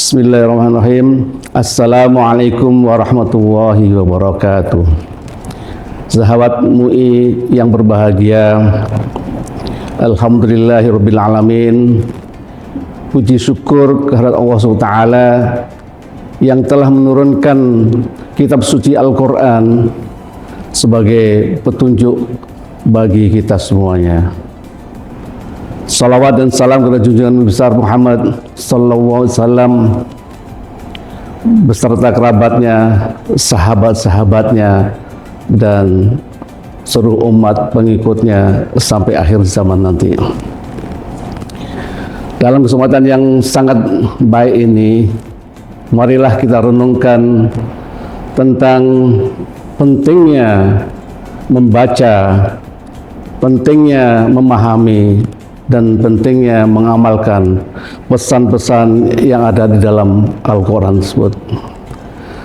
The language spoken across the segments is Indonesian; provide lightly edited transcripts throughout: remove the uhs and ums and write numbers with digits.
Bismillahirrahmanirrahim. Assalamualaikum warahmatullahi wabarakatuh. Sahabat MUI yang berbahagia, alhamdulillahirabbil alamin. Puji syukur kehadirat Allah SWT yang telah menurunkan kitab suci Al-Quran sebagai petunjuk bagi kita semuanya. Salawat dan salam kepada junjungan besar Muhammad sallallahu alaihi wasallam beserta kerabatnya, sahabat-sahabatnya, dan seluruh umat pengikutnya sampai akhir zaman nanti. Dalam kesempatan yang sangat baik ini, marilah kita renungkan tentang pentingnya membaca, pentingnya memahami, dan pentingnya mengamalkan pesan-pesan yang ada di dalam Al-Quran tersebut.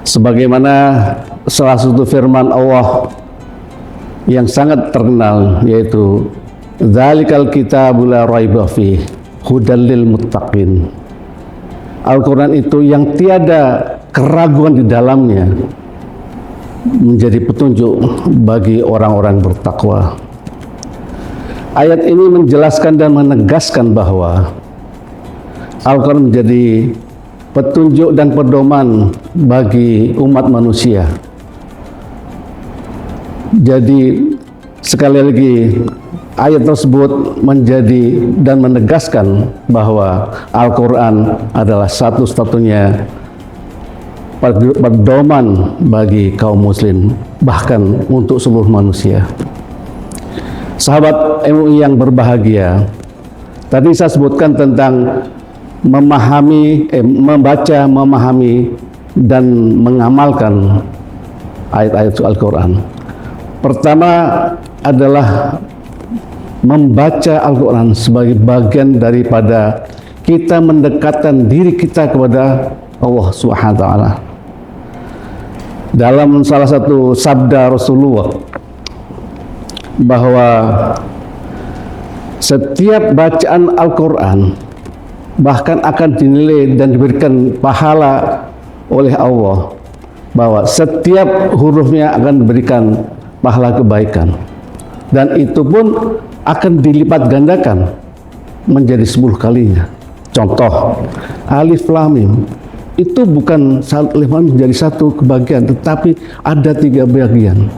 Sebagaimana salah satu firman Allah yang sangat terkenal, yaitu Dzalikal kitabu la raiba fihi hudal lil muttaqin. Al-Quran itu yang tiada keraguan di dalamnya, menjadi petunjuk bagi orang-orang bertakwa. Ayat ini menjelaskan dan menegaskan bahwa Al-Quran menjadi petunjuk dan pedoman bagi umat manusia. Jadi sekali lagi ayat tersebut menjadi dan menegaskan bahwa Al-Quran adalah satu-satunya pedoman bagi kaum muslim, bahkan untuk seluruh manusia. Sahabat MUI yang berbahagia, tadi saya sebutkan tentang memahami, membaca, memahami, dan mengamalkan ayat-ayat Al-Quran. Pertama adalah membaca Al-Quran sebagai bagian daripada kita mendekatkan diri kita kepada Allah SWT. Dalam salah satu sabda Rasulullah, bahwa setiap bacaan Al-Quran bahkan akan dinilai dan diberikan pahala oleh Allah, bahwa setiap hurufnya akan diberikan pahala kebaikan, dan itu pun akan dilipat gandakan menjadi 10 kalinya. Contoh, Alif Lam Mim itu bukan Alif Lam Mim menjadi satu kebagian, tetapi ada 3 bagian.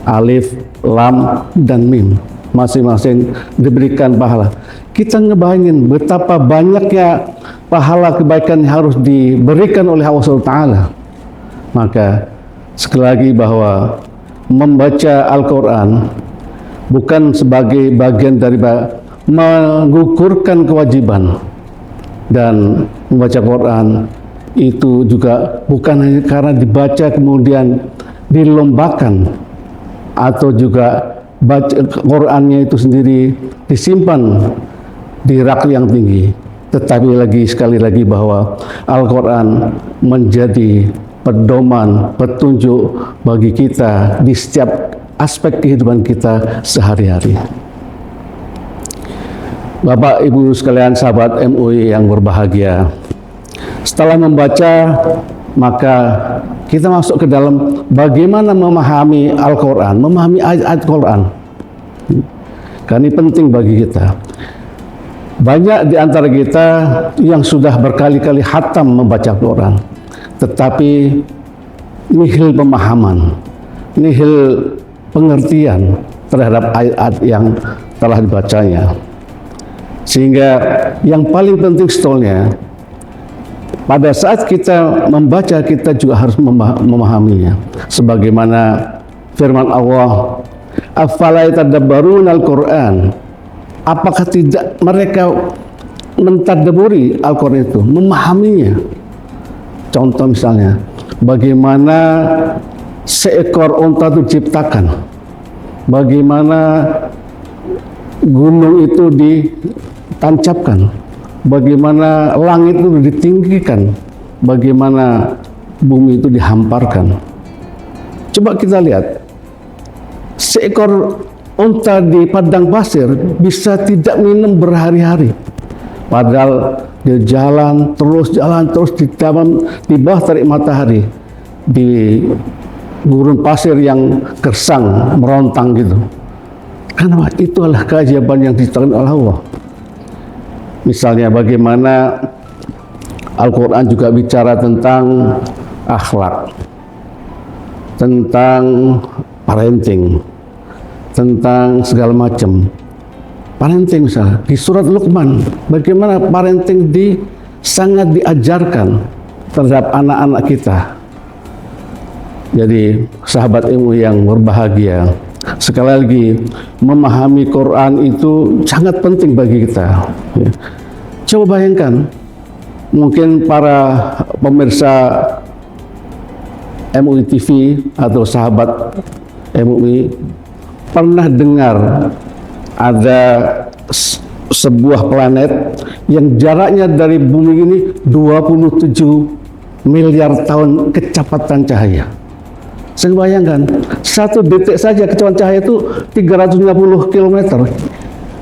Alif, Lam, dan Mim masing-masing diberikan pahala. Kita ngebayangin betapa banyaknya pahala kebaikan yang harus diberikan oleh Allah SWT. Maka sekali lagi bahwa membaca Al-Quran bukan sebagai bagian dari mengukurkan kewajiban, dan membaca Quran itu juga bukan hanya karena dibaca kemudian dilombakan, atau juga baca Qurannya itu sendiri disimpan di rak yang tinggi, tetapi sekali lagi bahwa Al-Quran menjadi pedoman, petunjuk bagi kita di setiap aspek kehidupan kita sehari-hari. Bapak Ibu sekalian, sahabat MUI yang berbahagia, setelah membaca, maka kita masuk ke dalam bagaimana memahami Al-Quran, memahami ayat-ayat Quran. Karena ini penting bagi kita. Banyak di antara kita yang sudah berkali-kali khatam membaca Al-Quran, tetapi nihil pemahaman, nihil pengertian terhadap ayat-ayat yang telah dibacanya. Sehingga yang paling penting sebetulnya, pada saat kita membaca, kita juga harus memahaminya. Sebagaimana firman Allah, afala yatadabbaruna al-Quran, apakah tidak mereka mentadabburi Al-Quran itu, memahaminya. Contoh misalnya, bagaimana seekor unta itu diciptakan, bagaimana gunung itu ditancapkan, bagaimana langit itu ditinggikan, bagaimana bumi itu dihamparkan. Coba kita lihat, seekor unta di padang pasir bisa tidak minum berhari-hari, padahal Dia jalan terus di bawah terik matahari, di gurun pasir yang gersang, merontang gitu. Karena itulah keajaiban yang diciptakan oleh Allah. Misalnya bagaimana Al-Quran juga bicara tentang akhlak, tentang parenting, tentang segala macam. Parenting misalnya di surat Luqman, bagaimana parenting sangat diajarkan terhadap anak-anak kita. Jadi sahabat ilmu yang berbahagia, sekali lagi memahami Quran itu sangat penting bagi kita. Ya. Coba bayangkan, mungkin para pemirsa MUI TV atau sahabat MUI pernah dengar ada sebuah planet yang jaraknya dari bumi ini 27 miliar tahun kecepatan cahaya. Saya bayangkan, satu detik saja kecepatan cahaya itu 350 km.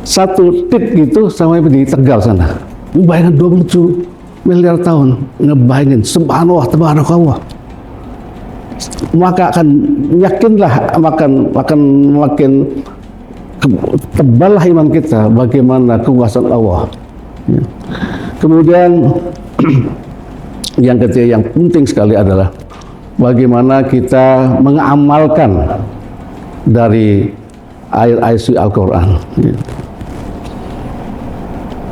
Satu detik gitu sampai di Tegal sana. Bayangkan 27 miliar tahun. Ngebayangin, subhanallah, tabarakallah. Maka akan yakinlah, makin teballah iman kita bagaimana kekuasaan Allah. Ya. Kemudian yang ketiga yang penting sekali adalah bagaimana kita mengamalkan dari ayat-ayat suci Al-Quran. Ya.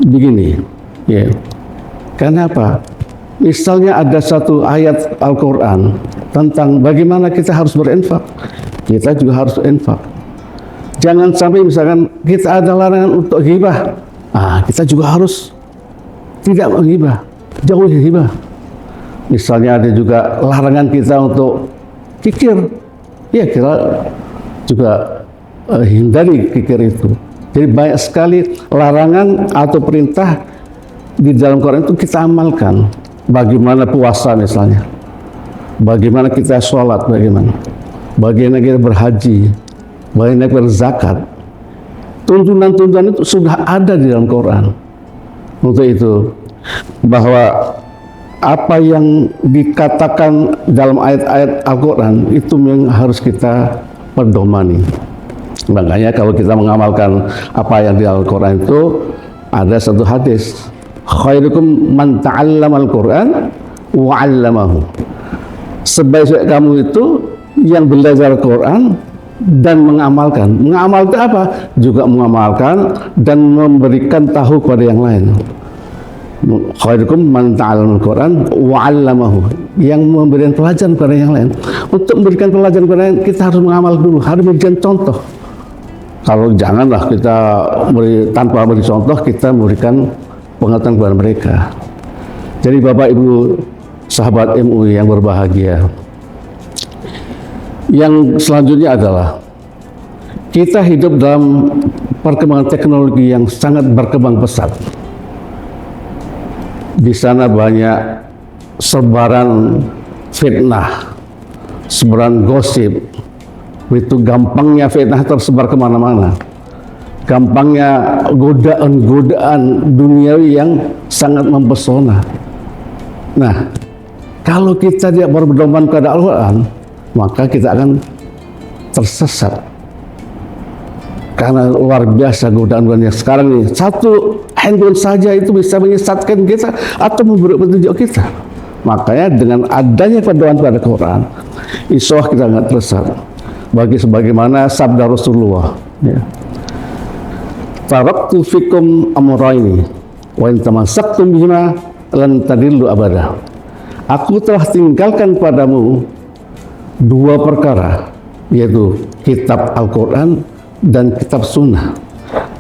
Begini, ya. Karena apa? Misalnya ada satu ayat Al-Quran tentang bagaimana kita harus berinfak, kita juga harus infak. Jangan sampai misalkan kita ada larangan untuk ghibah, kita juga harus tidak menghibah, jauhi ghibah. Misalnya ada juga larangan kita untuk kikir, ya kita juga hindari kikir itu. Jadi banyak sekali larangan atau perintah di dalam Quran itu kita amalkan. Bagaimana puasa misalnya, bagaimana kita sholat, bagaimana kita berhaji, bagaimana kita berzakat. Tuntunan-tuntunan itu sudah ada di dalam Quran. Untuk itu, bahwa apa yang dikatakan dalam ayat-ayat Al-Quran itu yang harus kita pedomani. Makanya kalau kita mengamalkan apa yang di Al-Quran itu, ada satu hadis, khairukum man ta'allama al-Quran wa 'allamahu. Sebaik-baik kamu itu yang belajar Al-Quran dan mengamalkan. Mengamal itu apa? Juga mengamalkan dan memberikan tahu kepada yang lain. Khairukum man ta'allama al-Quran wa 'allamahu. Yang memberikan pelajaran kepada yang lain. Untuk memberikan pelajaran kepada yang lain, kita harus mengamal dulu, harus memberikan contoh. Kalau janganlah kita tanpa beri contoh, kita memberikan pengetahuan kepada mereka. Jadi Bapak Ibu sahabat MUI yang berbahagia, yang selanjutnya adalah kita hidup dalam perkembangan teknologi yang sangat berkembang pesat. Di sana banyak sebaran fitnah, sebaran gosip. Itu gampangnya fitnah tersebar kemana-mana. Gampangnya godaan-godaan duniawi yang sangat mempesona. Nah, kalau kita tidak berpedoman kepada Al-Quran, maka kita akan tersesat. Karena luar biasa godaan-godaan yang sekarang ini. Satu handphone saja itu bisa menyesatkan kita atau memberi petunjuk kita. Makanya dengan adanya pedoman pada Quran, insya Allah kita nggak tersesat. Sebagaimana sabda Rasulullah, ya. Taraktu fikum amraini wa in tamassaktum bihima lan tadillu abada. Aku telah tinggalkan padamu dua perkara, yaitu kitab Al-Quran dan kitab Sunnah.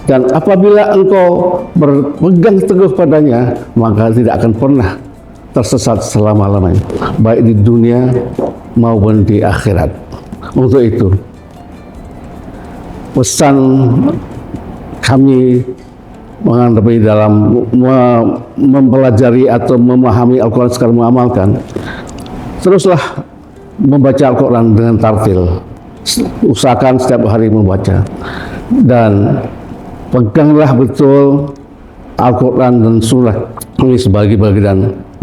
Dan apabila engkau berpegang teguh padanya, maka tidak akan pernah tersesat selama-lamanya, baik di dunia maupun di akhirat. Untuk itu, pesan kami menghadapi dalam mempelajari atau memahami Al-Quran sekarang mengamalkan, teruslah membaca Al-Quran dengan tartil. Usahakan setiap hari membaca dan peganglah betul Al-Quran dan Sunnah ini sebagai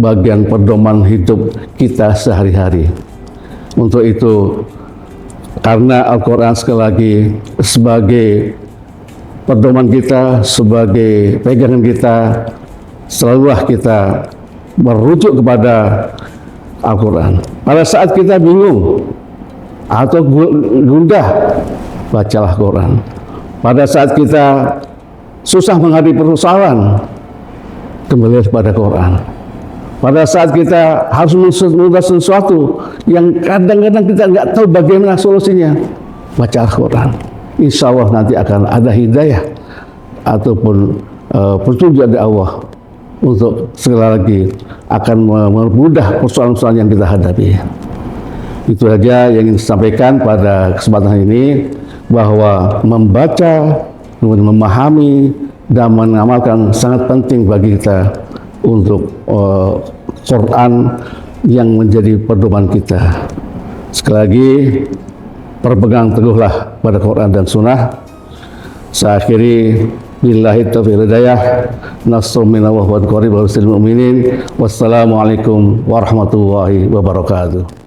bagian pedoman hidup kita sehari-hari. Untuk itu, karena Al-Quran sekali lagi sebagai pedoman kita, sebagai pegangan kita, selalulah kita merujuk kepada Al-Quran. Pada saat kita bingung atau gundah, bacalah Quran. Pada saat kita susah menghadapi persoalan, kembali kepada Quran. Pada saat kita harus menunda sesuatu yang kadang-kadang kita nggak tahu bagaimana solusinya, baca Al-Quran. Insya Allah nanti akan ada hidayah ataupun petunjuk dari Allah untuk sekali lagi akan mempermudah persoalan-persoalan yang kita hadapi. Itu saja yang ingin disampaikan pada kesempatan ini, bahwa membaca, memahami dan mengamalkan sangat penting bagi kita untuk Quran yang menjadi pedoman kita. Sekali lagi, berpegang teguhlah pada Quran dan Sunnah. Saya akhiri, billahi taufiq wal hidayah, nasrun minallah wa qaribun lil mu'minin. Wassalamualaikum warahmatullahi wabarakatuh.